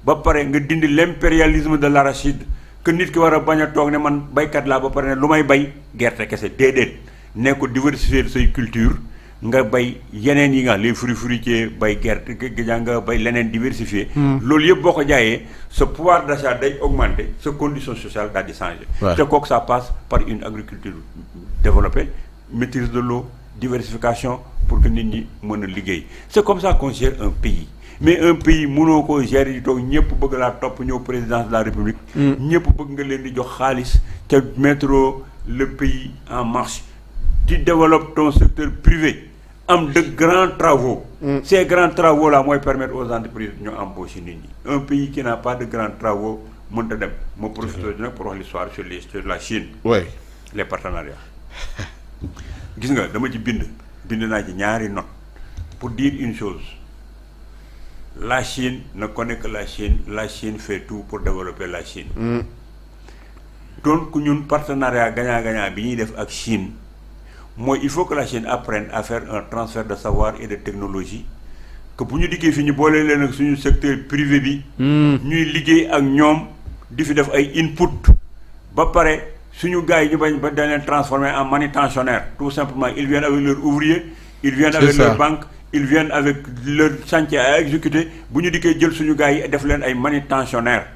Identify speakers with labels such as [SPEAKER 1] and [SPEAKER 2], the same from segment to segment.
[SPEAKER 1] ba pare nga dindi l'impérialisme de l'arachide que nit ki war a bañ a toog ne man baykat laa ba pare ne lu may bay gerte kese déedéet ne ko diversifier say culture nga bay yeneen yi nga les fruits fruitiers bay gerte nga bay leneen diversifier loolu yëpp boo ko jaayee sa pouvoir d'achat day augmenter sa condition sociale daal di changer te kooku ça passe par une agriculture développée maîtrise de l'eau diversification pour que nit ñi mën a liggéey c'est comme ça qu'on gère un pays mais un pays mënoo ko gérer di toog ñëpp bëgg laa topp ñëw présidence de la république ñëpp bëgg nga leen di jox xaalis te mettre le pays en marche tu développes ton secteur privé am de grands travaux ces grands travaux là mooy permettre aux entreprises ñu embaucher nit ñi un pays qui n'a pas de grands travaux mënta dem ma profité nag pour wax l'histoire sur la Chine les partenariats gis nga dama ci bind naa ci ñaari note pour dire une chose la Chine ne connaît que la Chine fait tout pour développer la Chine donc ñun partenariat gagnant-gagnant bi ñuy def ak Chine mooy il faut que la Chine apprenne à faire un transfert de savoir et de technologie que bu ñu dikkee fi ñu boole leen ak suñu secteur privé bi ñuy liggéey ak ñoom di fi def ay input ba pare suñu gars yi ñu bañ ba dañ leen transformer en manutentionnaire tout simplement ils viennent avec leurs ouvriers ils viennent avec leurs banques ils viennent avec leur chantier à exécuter bu ñu dikkee jël suñu gars yi def leen ay manutentionnaires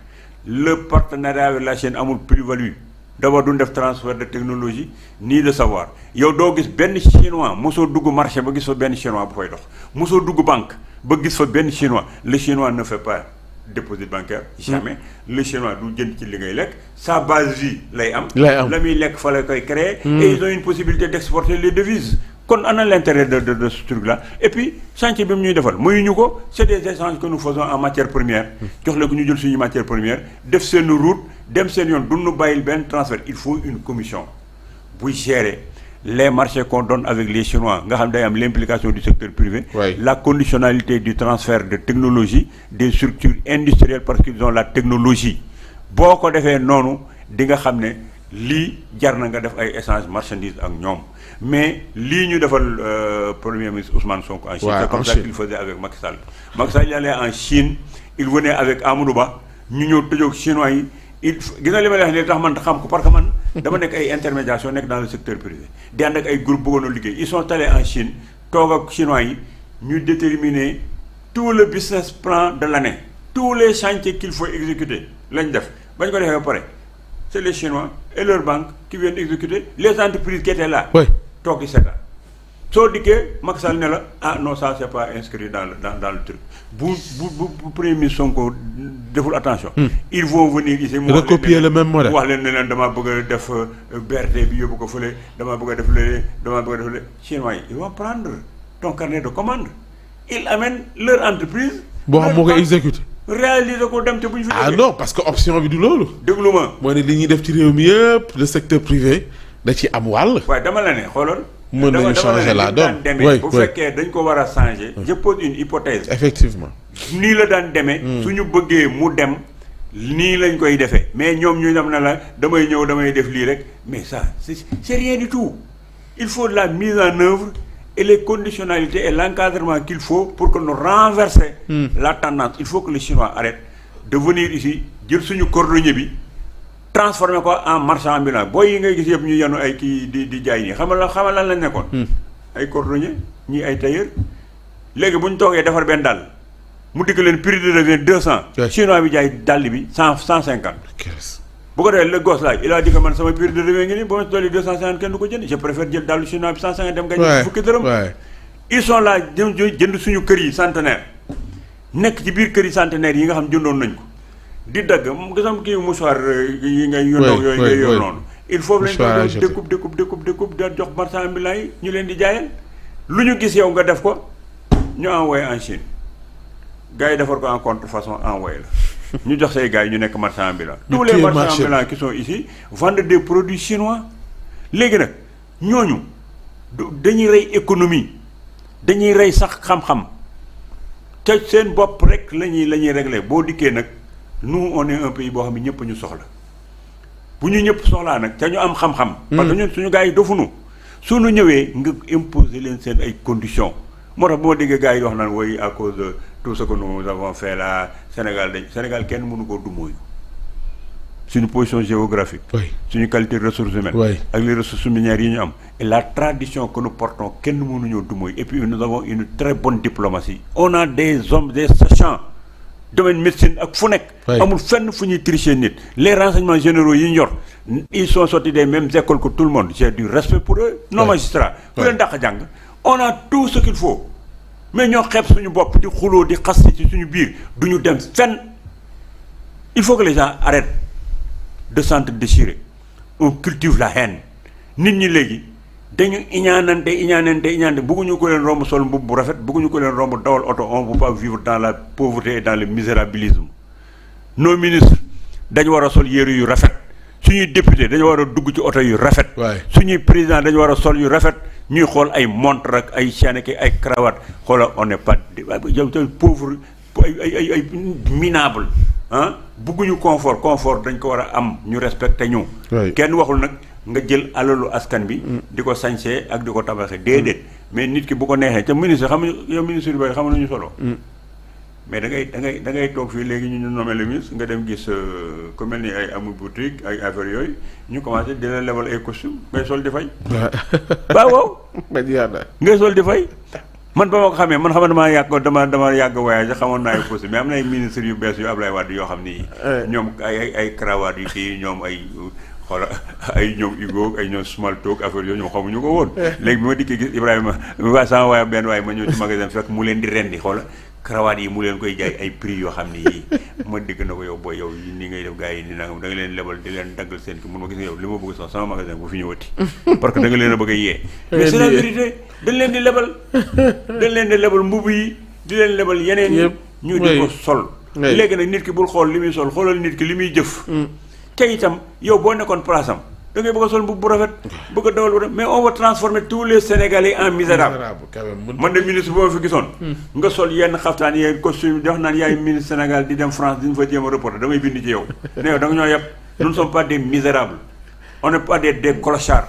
[SPEAKER 1] le partenariat avec la Chine amul plus-value d'abord duñ def transfert de technologie ni de savoir yow doo gis benn chinois mosoo dugg marché ba gis fa benn chinois bu fay dox mosoo dugg banque ba gis fa benn chinois le chinois ne fait pas dépôt bancaire jamais le chinois du jënd ci li ngay lekk sa base vie lay am la muy lekk fa la koy créer et ils ont une possibilité d'exporter les devises kon ana l'intérêt de ce truc là et puis chantier bi mu ñuy defal mayuñu ko c'est des échanges que nous faisons en matière première jox la ko ñu jël suñu matière première def seen route dem seen yoon duñu bàyyil benn transfert il faut une commission buy gérer les marchés qu'on donne avec les Chinois nga xam day am l'implication du secteur privé la conditionnalité du transfert de technologie des structures industrielles parce qu'ils ont la technologie boo ko defee noonu di nga xam ne lii jar na nga def ay échange marchandises ak ñoom mais lii ñu defal premier ministre Ousmane Sonko en Chine c'est comme ça qu'il faisait avec Macky Sall Macky Sall il allait en Chine il venait avec Amadou Ba ñu ñëw tëjoog chinois yi il gis nga li ma lay wax ne tax man xam ko parce que man dama nekk ay intermédiation nekk dans le secteur privé di ànd ak ay groupe bëggoon a liggéey ils sont allés en Chine toog ak chinois yi ñu déterminer tout le business plan de l'année tous les chantiers qu'il faut exécuter lañ def bañ ko defee ba pare c'est les Chinois et leurs banques qui viennent exécuter les entreprises qui étaient là toog yi seetaan soo dikkee Macky Sall ne la ah non ça c'est pas inscrit dans le truc bu premier ministre Sonko deful attention ils vont venir ici
[SPEAKER 2] recopier le même modèle
[SPEAKER 1] wax leen ne leen damaa bëgg a def BRT bi yóbbu ko fële damaa bëgg a def le Chinois yi ils vont prendre ton carnet de commande ils amènent leur entreprise
[SPEAKER 2] boo xam moo koy exécuter
[SPEAKER 1] réaliser ko dem te bu ñu fi
[SPEAKER 2] non parce que option bi du loolu
[SPEAKER 1] déglu ma
[SPEAKER 2] mooy ne li ñuy def ci réew mi yëpp le secteur privé da ci am wàll
[SPEAKER 1] waaye dama la ne xooloon
[SPEAKER 2] mën nañu changer la donne
[SPEAKER 1] bu fekkee dañ ko war a changer je pose une hypothèse
[SPEAKER 2] effectivement
[SPEAKER 1] nii la daan demee suñu bëggee mu dem nii lañ koy defee mais ñoom ñu dem na la damay ñëw damay def lii rek mais ça c'est rien du tout il faut la mise en œuvre et les conditionnalités et l'encadrement qu'il faut pour que nous renverser la tendance il faut que les Chinois arrêtent de venir ici jël suñu cordonnier bi transformé ko en marchand ambulant booy yi ngay gis yëpp ñu yenu ay kii di jaay nii xamal lan lañ nekkoon ay cordonnier ñii ay tailleur léegi bu ñu toogee defar benn dàll mu dikk leen prix de revient 200 chinois bi jaay dàll bi 150 bu ko defee le gosse là il a dit que man sama prix de revient ngi nii ba ma dolli 250 kenn du ko jënd je préfère jël dàllu chinois bi 150 dem gañ fukki dërëm ils sont là jënd suñu kër yi centenaire nekk ci biir kër yi centenaire yi nga xam jëndoon nañ ko di dagg gisam kii mouchoir yi ngay yónnoo yooyu ngay yor noonu il faut lañ ko découpe da jox marchand ambulant yi ñu leen di jaayal lu ñu gis yow nga def ko ñu envoyé en Chine gars yi defar ko en contrefaçon envoyé la ñu jox say gars yi ñu nekk marchand ambulant tous les marchands ambulants qui sont ici vendent des produits chinois léegi nag ñooñu dañuy rey économie dañuy rey sax xam-xam te seen bopp rek la ñuy régler boo dikkee nag nous on est un pays boo xam ne ñëpp ñu soxla bu ñu ñëpp soxlaa nag te ñu am xam-xam. parce que ñun suñu gars yi dofunu suñu ñëwee nga imposer leen seen ay conditions moo tax bu ma déggee gars yi wax naan woy à cause de tout ce que nous avons fait là Sénégal kenn mënu koo dumóoyu suñu position géographique suñu qualité de ressources humaines ak les ressources minières yi ñu am et la tradition que nous portons kenn mënuñoo dumóoyu et puis nous avons une très bonne diplomatie on a des hommes des sachants domaine médecine ak fu nekk amul fenn fu ñuy tricher nit les renseignements généraux yi ñu yor ils sont sortis des mêmes écoles que tout le monde j'ai du respect pour eux nos magistrats ku leen dàq jàng on a tout ce qu'il faut mais ñoo xeeb suñu bopp di xuloo di xas ci suñu biir du ñu dem fenn il faut que les gens arrêtent de s'entre-déchirer on cultive la haine nit ñi léegi dañu iñaanante bëgguñu ko leen romb sol mbubb bu rafet bëgguñu ko leen romb dawal oto on ne peut pas vivre dans la pauvreté et dans le misérabilisme nos ministres dañu war a sol yére yu rafet suñuy député dañu war a dugg ci oto yu rafet suñuy président dañu war a sol yu rafet ñuy xool ay montre ak ay chaîne ak ay cravate xoola on n'est pas yow pauvre ay minable bëgguñu confort dañ ko war a am ñu respecté ñu kenn waxul nag nga jël alalu askan bi di ko sañsee ak di ko tabaxee déedéet mais nit ki bu ko neexee ca ministre xam yow ministre yu bari xam nañu solo mais da ngay toog fii léegi ñu nommé le ministre nga dem gis ku mel ni ay amul boutique ay affaires yooyu ñu commencé di la lebal ay costume ngay sol di fay waaw ngay sol di fay man ba ma ko xamee man xam dama yàgg voyage xamoon naa ay costume mais am na ay ministres yu bees yu Ablaye Wade yoo xam ni ñoom ay cravate yu kii ñoom ay xoola ay ñoom Hugo ay ñoom Smalto affaire yooyu ñoom xamuñu ko woon léegi bi ma dikkee gis Ibrahima waa sama waaye benn waaye ma ñëw ci magasin fekk mu leen di rendi xoola cravate yi mu leen koy jaay ay prix yoo xam ni yii ma dégg na ko yow booy yow ni ngay def gars yi ni nangam da nga leen lebal di leen daggal seen ki mun ma gis nga yow li ma bëgg sax sama magasin bu fi ñëwati parce que da nga leen a bëgg a yee mais c'est la vérité dañ leen di lebal mbubb yi di leen lebal yeneen yi ñu di ko sol léegi nag nit ki bul xool li muy sol xoolal nit ki li muy jëf te itam yow boo nekkoon place am da ngay bëgg a sol mbubb bu rafet bëgg a dawal bu rafet mais on va transformer tous les Sénégalais en misérables man de ministre boo fi gisoon nga sol yenn xaftaan yee costume di wax naan yaay ministre Sénégal di dem France di ñu fa jéem a reporter damay bind ci yow ne yow da nga ñoo yàpp nous ne sommes pas des misérables on n'est pas des clochards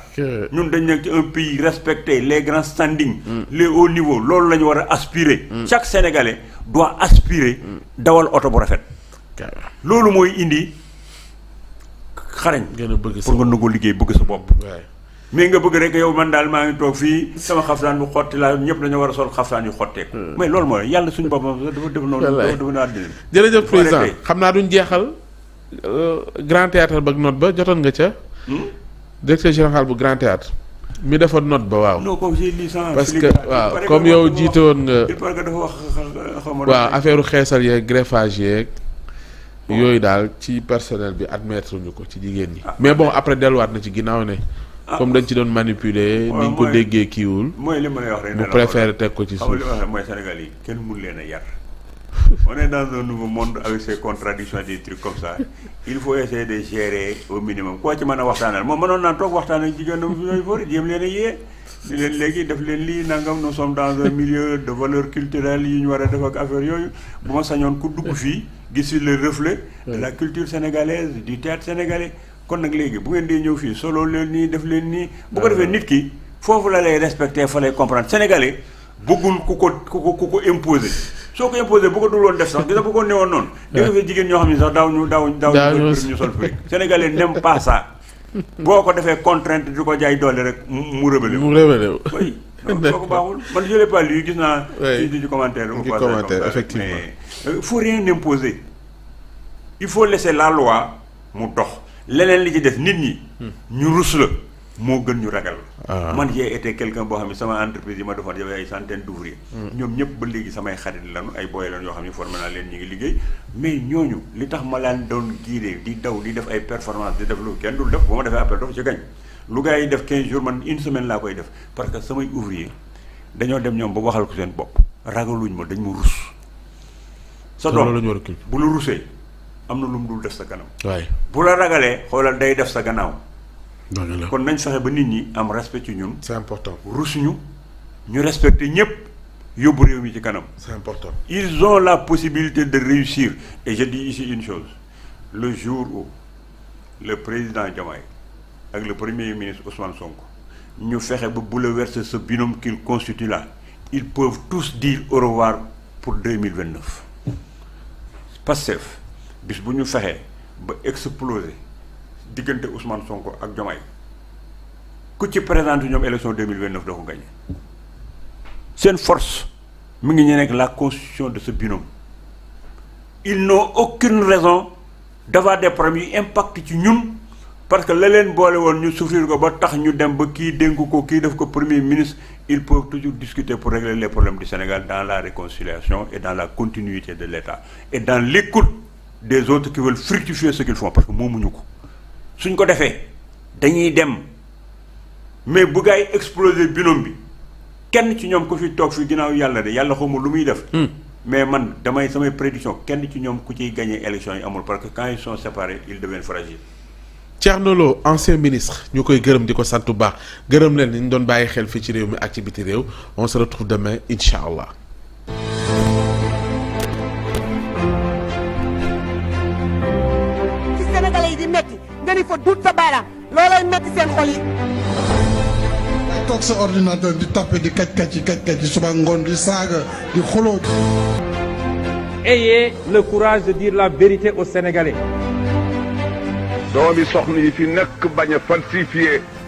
[SPEAKER 1] ñun dañ nekk ci un pays respecté les grands standings les hauts niveaux loolu la ñu war a aspirer chaque Sénégalais doit aspirer dawal oto bu rafet loolu mooy indi xarañ pour nga nangoo liggéey bëgg sa bopp mais nga bëgg rek yow man daal maa ngi toog fii sama xaftaan bu xotti laa ñëpp dañoo war a sol xaftaan yu xotteeku mais loolu mooy yàlla suñu boppam dafa def noonu dafa na àddina
[SPEAKER 2] jërëjëf président xam naa duñ jeexal grand théâtre ba ak note ba jotoon nga ca directeur général bu grand théâtre mi defoon note ba waaw
[SPEAKER 1] non comme j'ai lu sans
[SPEAKER 2] parce que waaw comme yow jiite woon nga
[SPEAKER 1] dafa wax
[SPEAKER 2] waaw affaire xeesal yeeg greffage yeeg yooyu daal ci personnel bi admettre ñu ko ci jigéen ñi mais bon après delluwaat na ci ginnaaw ne comme dañ ci doon manipuler ni ñu ko déggee kiiwul
[SPEAKER 1] mooy li ma lay wax rek
[SPEAKER 2] mu préféré teg ko ci suuf
[SPEAKER 1] li ma wax mooy Sénégal yi kenn mun leen a yar on est dans un nouveau monde avec ses contradictions des trucs comme ça il faut essayer de gérer au minimum koo ci mën a waxtaanal moom mënoon naa toog waxtaan ak jigéen ñi fori jéem leen a yee ni leen léegi def leen lii nangam nous sommes dans un milieu de valeurs culturelles yi ñu war a def ak affaire yooyu bu ma sañoon ku dugg fii gis fi le reflet de la culture sénégalaise du théâtre sénégalais kon nag léegi bu ngeen dee ñëw fii solo leen nii def leen nii bu ko defee nit ki foofu la lay respecter fa lay comprendre sénégalais bëggul ku ko imposer soo ko imposer bu ko dul woon def sax gisa bu ko newoon noonu di nga fi jigéen ñoo xam ne sax daaw ñu sol fric sénégalais n'aime pas ça boo ko defee contrainte di ko jaay doole rek mu rébélé oui soo ko baaxul man je l'ai pas lu gis naa ci commentaire
[SPEAKER 2] effectivement
[SPEAKER 1] mais il faut rien imposer il faut laisser la loi mu dox leneen li ci def nit ñi ñu rus la moo gën ñu ragal man j'ai été quelqu'un boo xam ne sama entreprise yi ma defoon y avait ay centaine d'ouvriers ñoom ñëpp ba léegi samay xarit lañu ay booy lañu yoo xam ne formé naa leen ñi ngi liggéey mais ñooñu li tax ma laan doon giidee di daw di def ay performance di def lu kenn dul def bu ma defee appel dafa ci gañ lu gars yi def 15 jours man une semaine laa koy def parce que samay ouvrier dañoo dem ñoom ba waxal ko seen bopp ragaluñ ma dañ ma rus sa doom bu la rusee am na lu mu dul def sa kanam bu la ragalee xoolal day def sa gannaaw kon nañ fexe ba nit ñi am respect ci ñun
[SPEAKER 2] c'est important
[SPEAKER 1] rus ñu respecter ñëpp yóbbu réew mi ci kanam
[SPEAKER 2] c'est important
[SPEAKER 1] ils ont la possibilité de réussir et je dis ici une chose le jour où le président Diomaye ak le premier ministre Ousmane Sonko ñu fexe ba bouleverser ce binôme qu'il constitue là ils peuvent tous dire au revoir pour 2029 Pastef bis bu ñu fexee ba exploser diggante Ousmane Sonko ak Diomaye ku ci présente ñoom élection 2029 doo ko gagné seen force mi ngi ñu nekk la constitution de ce binôme ils n'ont aucune raison d'avoir des problèmes yu impact ci ñun parce que la leen boole woon ñu souffrir ko ba tax ñu dem ba kii dénk ko kii def ko premier ministre ils peuvent toujours discuter pour régler les problèmes du Sénégal dans la réconciliation et dans la continuité de l'État et dans l'écoute des autres qui veulent fructifier ce qu'ils font parce que moomuñu ko suñ ko defee dañuy dem mais bu gaa yi exploser binôme bi kenn ci ñoom ku fi toog fi ginnaaw yàlla de yàlla xawma lu muy def mais man samay prédiction kenn ci ñoom ku ciy gagner élection yi amul parce que quand ils sont séparés ils deviennent fragiles.
[SPEAKER 2] Thierno Lo ancien ministre ñu koy gërëm di ko sant bu baax gërëm leen ni ñu doon bàyyi xel fii ci réew mi ak ci biti réew on se retrouve demain incha allah.
[SPEAKER 3] ci Sénégalais yi di métti nga ni fa dut sa baaraam loolay métti seen xol yi.
[SPEAKER 4] toog sa ordinateur di tapé di kaj suba ngoon di saaga di xuloo.
[SPEAKER 5] Ayez le courage de dire la vérité aux Sénégalais.
[SPEAKER 6] doomi soxna yi fi nekk bañ a falsifier